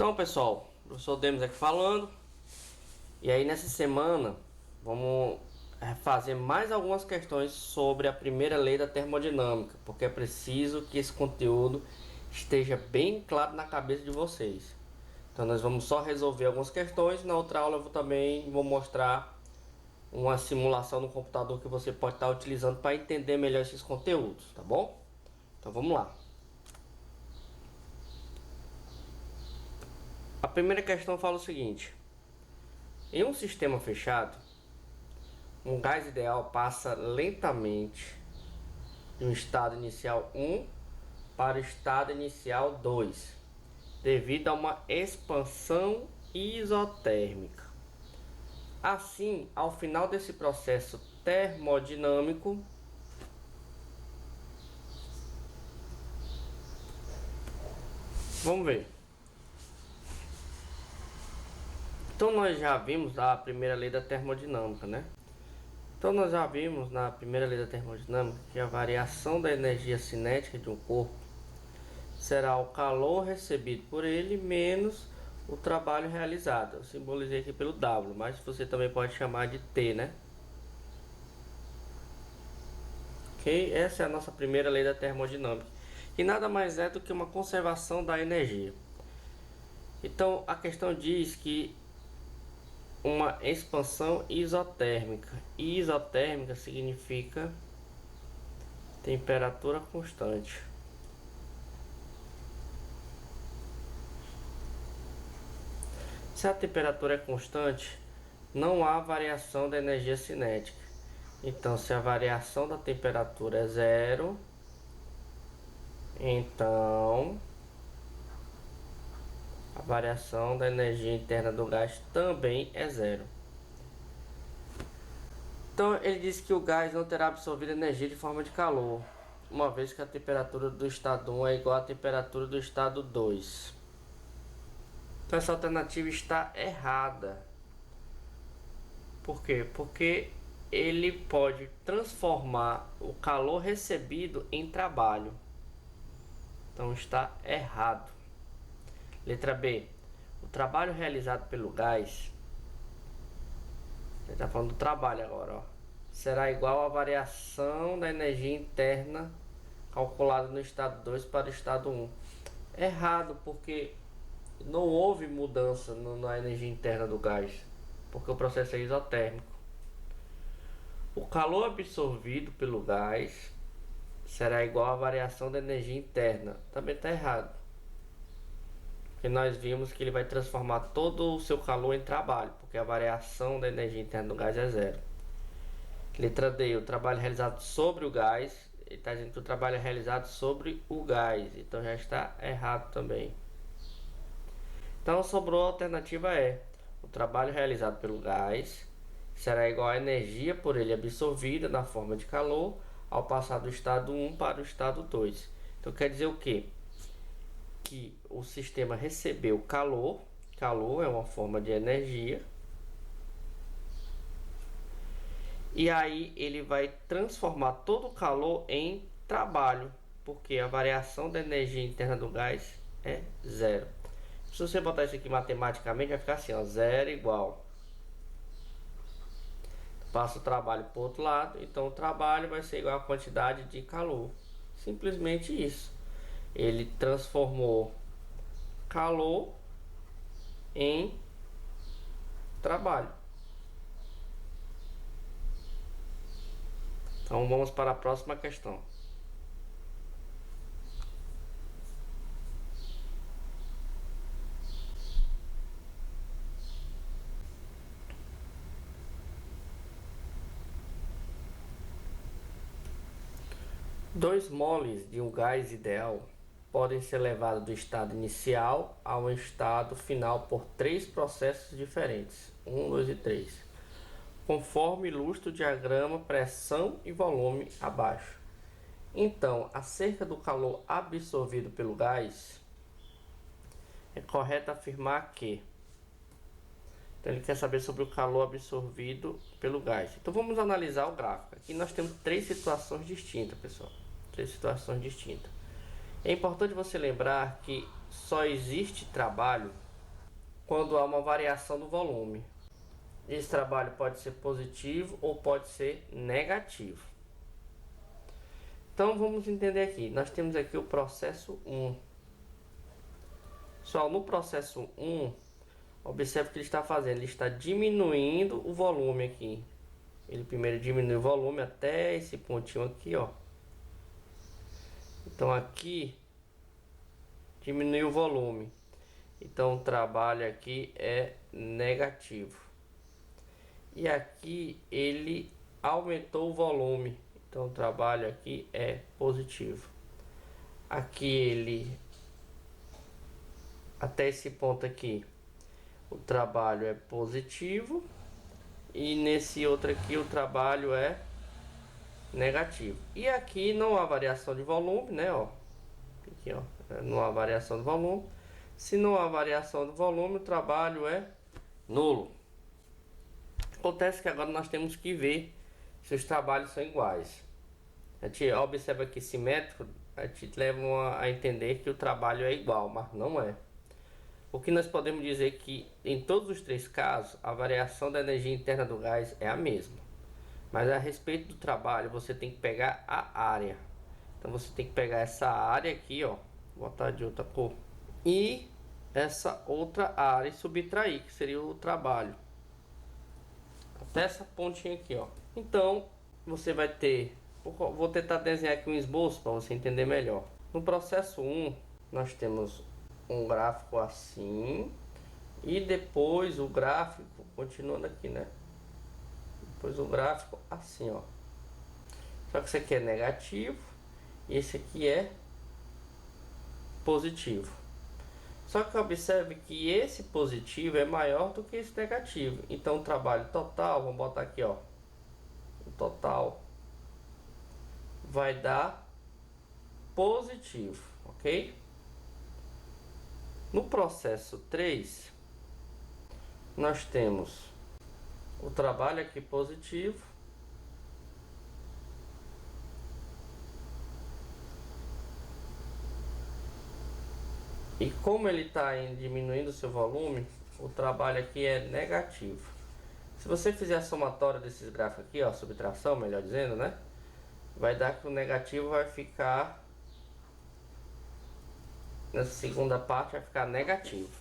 Então, pessoal, o professor Demos aqui falando. E aí nessa semana vamos fazer mais algumas questões sobre a primeira lei da termodinâmica, porque é preciso que esse conteúdo esteja bem claro na cabeça de vocês. Então nós vamos só resolver algumas questões. Na outra aula eu também vou mostrar uma simulação no computador que você pode estar utilizando para entender melhor esses conteúdos, tá bom? Então vamos lá. A primeira questão fala o seguinte: em um sistema fechado, um gás ideal passa lentamente de um estado inicial 1 para o estado inicial 2, devido a uma expansão isotérmica. Assim, ao final desse processo termodinâmico, vamos ver. Então nós já vimos a primeira lei da termodinâmica, né? Então nós já vimos na primeira lei da termodinâmica que a variação da energia cinética de um corpo será o calor recebido por ele menos o trabalho realizado. Eu simbolizei aqui pelo W, mas você também pode chamar de T, né? Ok? Essa é a nossa primeira lei da termodinâmica, que nada mais é do que uma conservação da energia. Então a questão diz que uma expansão isotérmica. Isotérmica significa temperatura constante. Se a temperatura é constante, não há variação da energia cinética. Então, se a variação da temperatura é zero, então a variação da energia interna do gás também é zero. Então ele diz que o gás não terá absorvido energia de forma de calor, uma vez que a temperatura do estado 1 é igual à temperatura do estado 2. Então essa alternativa está errada. Por quê? Porque ele pode transformar o calor recebido em trabalho. Então está errado. Letra B. O trabalho realizado pelo gás, ele está falando do trabalho agora, ó, será igual à variação da energia interna calculada no estado 2 para o estado 1. Errado, porque não houve mudança na energia interna do gás, porque o processo é isotérmico. O calor absorvido pelo gás será igual à variação da energia interna. Também está errado, porque nós vimos que ele vai transformar todo o seu calor em trabalho, porque a variação da energia interna do gás é zero. Letra D, o trabalho realizado sobre o gás, ele está dizendo que o trabalho é realizado sobre o gás, então já está errado também. Então sobrou a alternativa E, o trabalho realizado pelo gás será igual à energia por ele absorvida na forma de calor ao passar do estado 1 para o estado 2. Então quer dizer o quê? Que o sistema recebeu calor, calor é uma forma de energia, e aí ele vai transformar todo o calor em trabalho, porque a variação da energia interna do gás é zero. Se você botar isso aqui matematicamente, vai ficar assim, ó, zero igual, passa o trabalho para o outro lado, então o trabalho vai ser igual à quantidade de calor. Simplesmente isso. Ele transformou calor em trabalho. Então vamos para a próxima questão. Dois moles de um gás ideal podem ser levados do estado inicial ao estado final por três processos diferentes, 1, 2 e 3, conforme ilustra o diagrama pressão e volume abaixo. Então, acerca do calor absorvido pelo gás, é correto afirmar que... Então ele quer saber sobre o calor absorvido pelo gás. Então vamos analisar o gráfico. Aqui nós temos três situações distintas, pessoal. Três situações distintas. É importante você lembrar que só existe trabalho quando há uma variação do volume. Esse trabalho pode ser positivo ou pode ser negativo. Então vamos entender aqui. Nós temos aqui o processo 1. Pessoal, no processo 1, observe o que ele está fazendo. Ele está diminuindo o volume aqui. Ele primeiro diminui o volume até esse pontinho aqui, ó. Então aqui diminui o volume. Então o trabalho aqui é negativo. E aqui ele aumentou o volume. Então o trabalho aqui é positivo. Aqui ele, até esse ponto aqui, o trabalho é positivo. E nesse outro aqui o trabalho é negativo. E aqui não há variação de volume, né? Ó. Aqui, ó, não há variação de volume. Se não há variação de volume, o trabalho é nulo. Acontece que agora nós temos que ver se os trabalhos são iguais. A gente observa aqui simétrico, a gente leva a entender que o trabalho é igual, mas não é. O que nós podemos dizer que em todos os três casos a variação da energia interna do gás é a mesma. Mas a respeito do trabalho você tem que pegar a área. Então você tem que pegar essa área aqui, ó, botar de outra cor, e essa outra área e subtrair, que seria o trabalho. Até essa pontinha aqui, ó. Então você vai ter, vou tentar desenhar aqui um esboço para você entender melhor. No processo 1 nós temos um gráfico assim, e depois o gráfico continuando aqui, né? Depois o gráfico assim, ó. Só que esse aqui é negativo e esse aqui é positivo. Só que observe que esse positivo é maior do que esse negativo. Então o trabalho total, vamos botar aqui, ó, o total vai dar positivo, ok? No processo 3, nós temos o trabalho aqui positivo e como ele está diminuindo o seu volume, o trabalho aqui é negativo. Se você fizer a somatória desses gráficos aqui, ó, subtração, melhor dizendo, né? Vai dar que o negativo vai ficar, nessa segunda parte vai ficar negativo.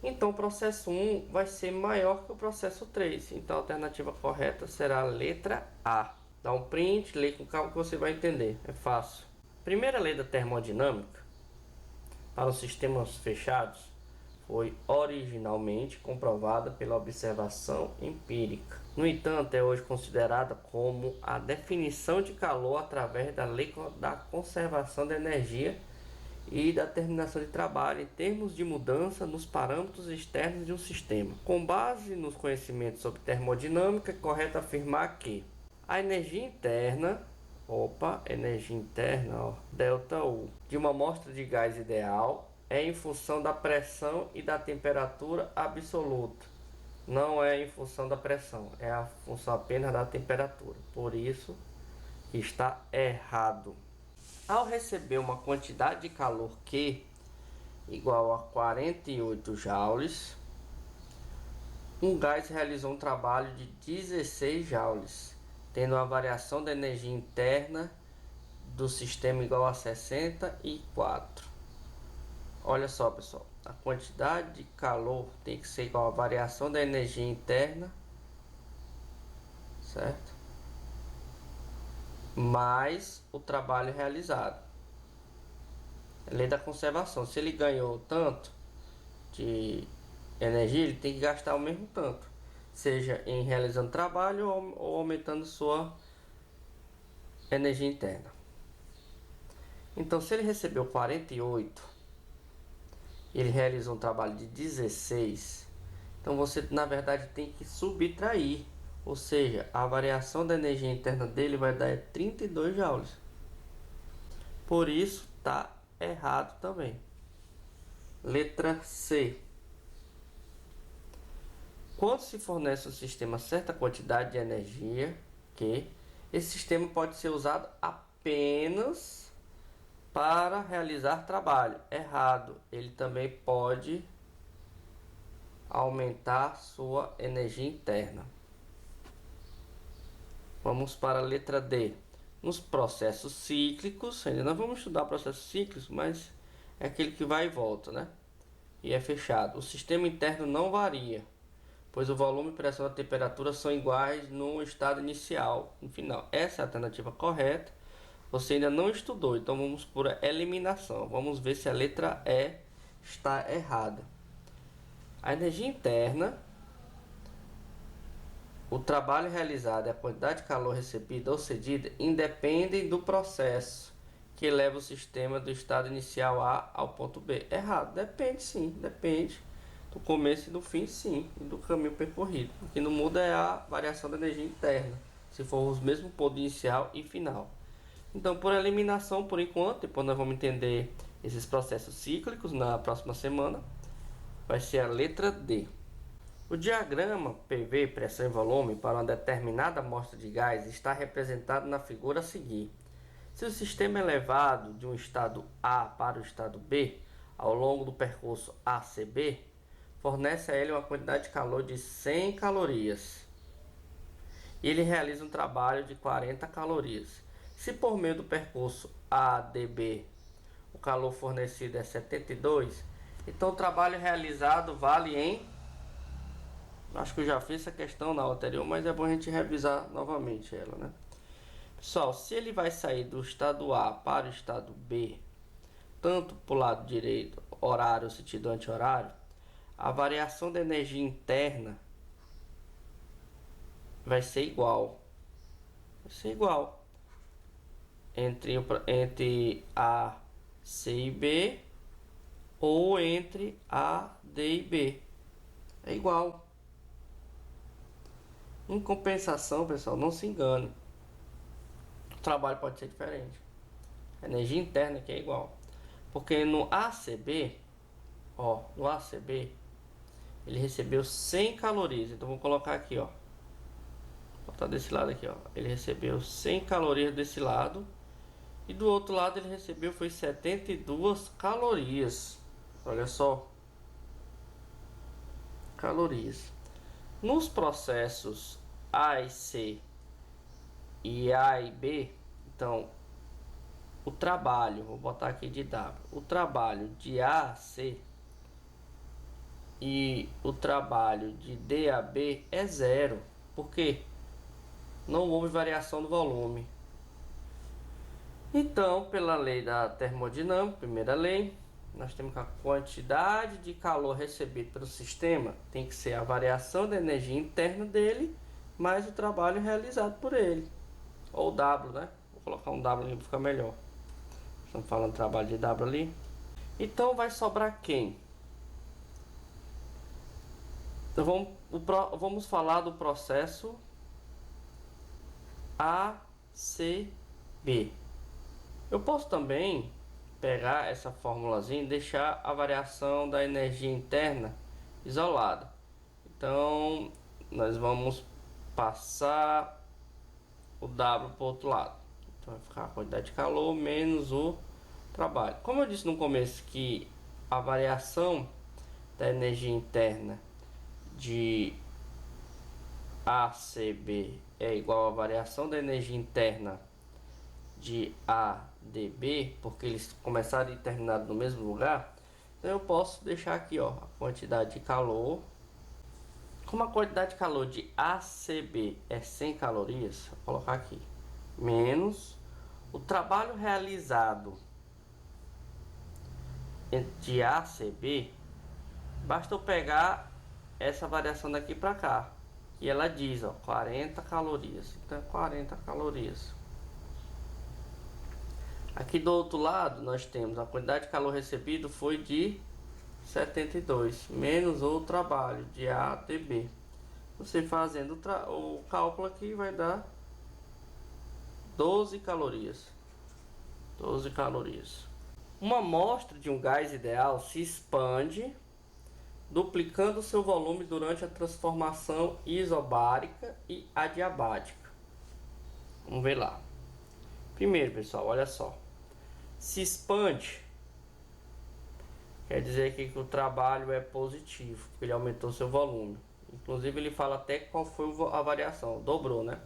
Então o processo 1 vai ser maior que o processo 3. Então a alternativa correta será a letra A. Dá um print, lê com calma que você vai entender. É fácil. Primeira lei da termodinâmica para os sistemas fechados foi originalmente comprovada pela observação empírica. No entanto, é hoje considerada como a definição de calor através da lei da conservação da energia e da terminação de trabalho em termos de mudança nos parâmetros externos de um sistema. Com base nos conhecimentos sobre termodinâmica, é correto afirmar que a energia interna, ó, ΔU, de uma amostra de gás ideal é em função da pressão e da temperatura absoluta. Não é em função da pressão, é a função apenas da temperatura. Por isso, está errado. Ao receber uma quantidade de calor Q igual a 48 joules, um gás realizou um trabalho de 16 joules, tendo uma variação da energia interna do sistema igual a 64. Olha só, pessoal, a quantidade de calor tem que ser igual à variação da energia interna, certo? Mais o trabalho realizado. É lei da conservação. Se ele ganhou tanto de energia, ele tem que gastar o mesmo tanto, seja em realizando trabalho ou aumentando sua energia interna. Então, se ele recebeu 48, ele realizou um trabalho de 16, então você na verdade tem que subtrair, ou seja, a variação da energia interna dele vai dar 32 joules. Por isso tá errado também. Letra C. Quando se fornece ao sistema certa quantidade de energia, esse sistema pode ser usado apenas para realizar trabalho. Errado. Ele também pode aumentar sua energia interna. Vamos para a letra D. Nos processos cíclicos, ainda não vamos estudar processos cíclicos, mas é aquele que vai e volta, né? E é fechado. O sistema interno não varia, pois o volume, pressão e temperatura são iguais no estado inicial e final. Essa é a alternativa correta. Você ainda não estudou, então vamos por eliminação. Vamos ver se a letra E está errada. A energia interna, o trabalho realizado e a quantidade de calor recebida ou cedida independem do processo que leva o sistema do estado inicial A ao ponto B. Errado. Depende sim, depende do começo e do fim, sim, e do caminho percorrido. O que não muda é a variação da energia interna, se for os mesmos pontos inicial e final. Então, por eliminação, por enquanto, depois nós vamos entender esses processos cíclicos na próxima semana, vai ser a letra D. O diagrama PV, pressão e volume, para uma determinada amostra de gás está representado na figura a seguir. Se o sistema é levado de um estado A para o estado B, ao longo do percurso ACB, fornece a ele uma quantidade de calor de 100 calorias. E ele realiza um trabalho de 40 calorias. Se por meio do percurso ADB o calor fornecido é 72, então o trabalho realizado vale em... Acho que eu já fiz essa questão na anterior, mas é bom a gente revisar novamente ela, né? Pessoal, se ele vai sair do estado A para o estado B, tanto para o lado direito, horário, sentido anti-horário, a variação da energia interna vai ser igual. Vai ser igual entre A, C e B, ou entre A, D e B. É igual. Em compensação, pessoal, não se engane. O trabalho pode ser diferente. A energia interna aqui é igual. Porque no ACB, ó, no ACB, ele recebeu 100 calorias. Então, vou colocar aqui, ó. Vou botar desse lado aqui, ó. Ele recebeu 100 calorias desse lado. E do outro lado ele recebeu foi 72 calorias. Olha só. Calorias. Nos processos A e C e A e B, então o trabalho, vou botar aqui de W, o trabalho de A a C e o trabalho de D a B é zero. Por quê? Não houve variação do volume. Então, pela lei da termodinâmica, primeira lei, nós temos que a quantidade de calor recebido pelo sistema tem que ser a variação da energia interna dele mais o trabalho realizado por ele. Ou W, né? Vou colocar um W ali para ficar melhor. Estamos falando trabalho de W ali. Então vai sobrar quem? Então vamos falar do processo ACB. Eu posso também pegar essa formulazinha e deixar a variação da energia interna isolada. Então, nós vamos passar o W para o outro lado. Então, vai ficar a quantidade de calor menos o trabalho. Como eu disse no começo que a variação da energia interna de ACB é igual à variação da energia interna de ADB, porque eles começaram e terminaram no mesmo lugar, então eu posso deixar aqui, ó, a quantidade de calor. Como a quantidade de calor de ACB é 100 calorias, vou colocar aqui, menos o trabalho realizado de ACB, basta eu pegar essa variação daqui para cá, e ela diz, ó, 40 calorias, então é 40 calorias. Aqui do outro lado nós temos a quantidade de calor recebido foi de 72, menos o trabalho de ADB. Você fazendo o cálculo aqui vai dar 12 calorias. 12 calorias. Uma amostra de um gás ideal se expande, duplicando seu volume durante a transformação isobárica e adiabática. Vamos ver lá. Primeiro, pessoal, olha só. Se expande. quer dizer aqui que o trabalho é positivo, porque ele aumentou seu volume. Inclusive ele fala até qual foi a variação, dobrou, né?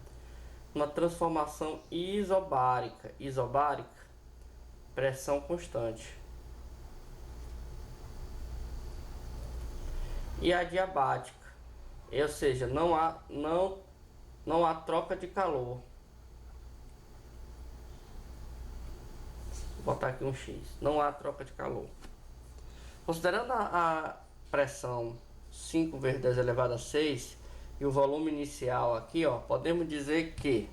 Uma transformação isobárica, pressão constante. E adiabática, ou seja, não há troca de calor. Vou botar aqui um X. Não há troca de calor. Considerando a pressão 5 vezes 10 elevado a 6 e o volume inicial aqui, ó, podemos dizer que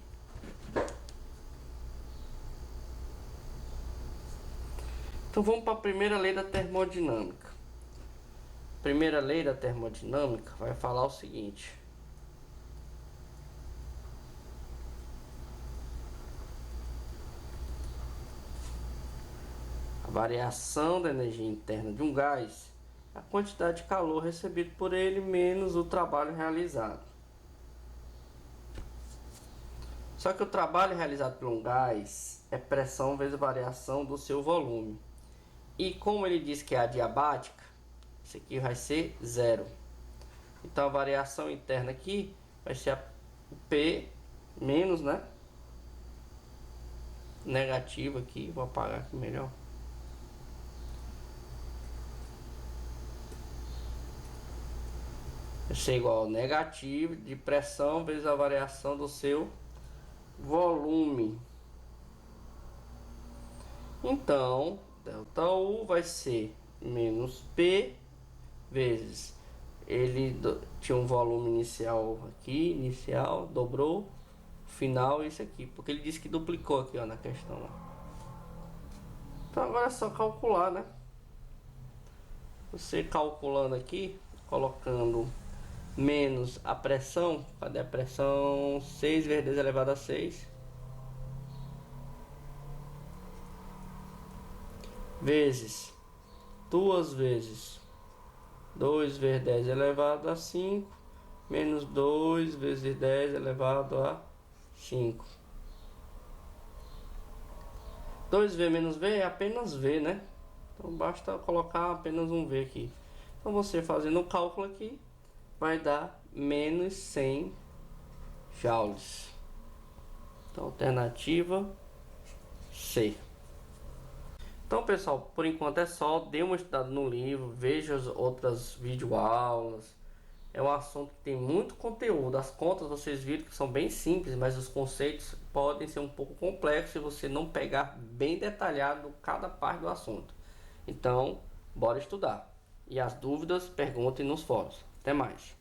então vamos para a primeira lei da termodinâmica. Primeira lei da termodinâmica vai falar o seguinte: a variação da energia interna de um gás é a quantidade de calor recebido por ele menos o trabalho realizado. Só que o trabalho realizado por um gás é pressão vezes a variação do seu volume. E como ele diz que é adiabática, isso aqui vai ser zero. Então a variação interna aqui vai ser o P menos, né? Negativo aqui, vou apagar aqui melhor. Vai ser igual ao negativo de pressão vezes a variação do seu volume. Então, ΔU vai ser menos P vezes, ele tinha um volume inicial aqui, dobrou, final isso aqui, porque ele disse que duplicou aqui, ó, na questão. Ó. Então agora é só calcular, né? Você calculando aqui, colocando menos a pressão, cadê a pressão? 6 vezes 10 elevado a 6 vezes 2 vezes 2 vezes 10 elevado a 5 menos 2 vezes 10 elevado a 5. 2V menos V é apenas V, né? Então basta colocar apenas um V aqui. Então você fazendo o cálculo aqui vai dar menos 100 joules. Então alternativa C. Então pessoal, por enquanto é só, dê uma estudada no livro, veja as outras videoaulas. É um assunto que tem muito conteúdo. As contas vocês viram que são bem simples, mas os conceitos podem ser um pouco complexos se você não pegar bem detalhado cada parte do assunto. Então, bora estudar. E as dúvidas, perguntem nos fóruns. Até mais.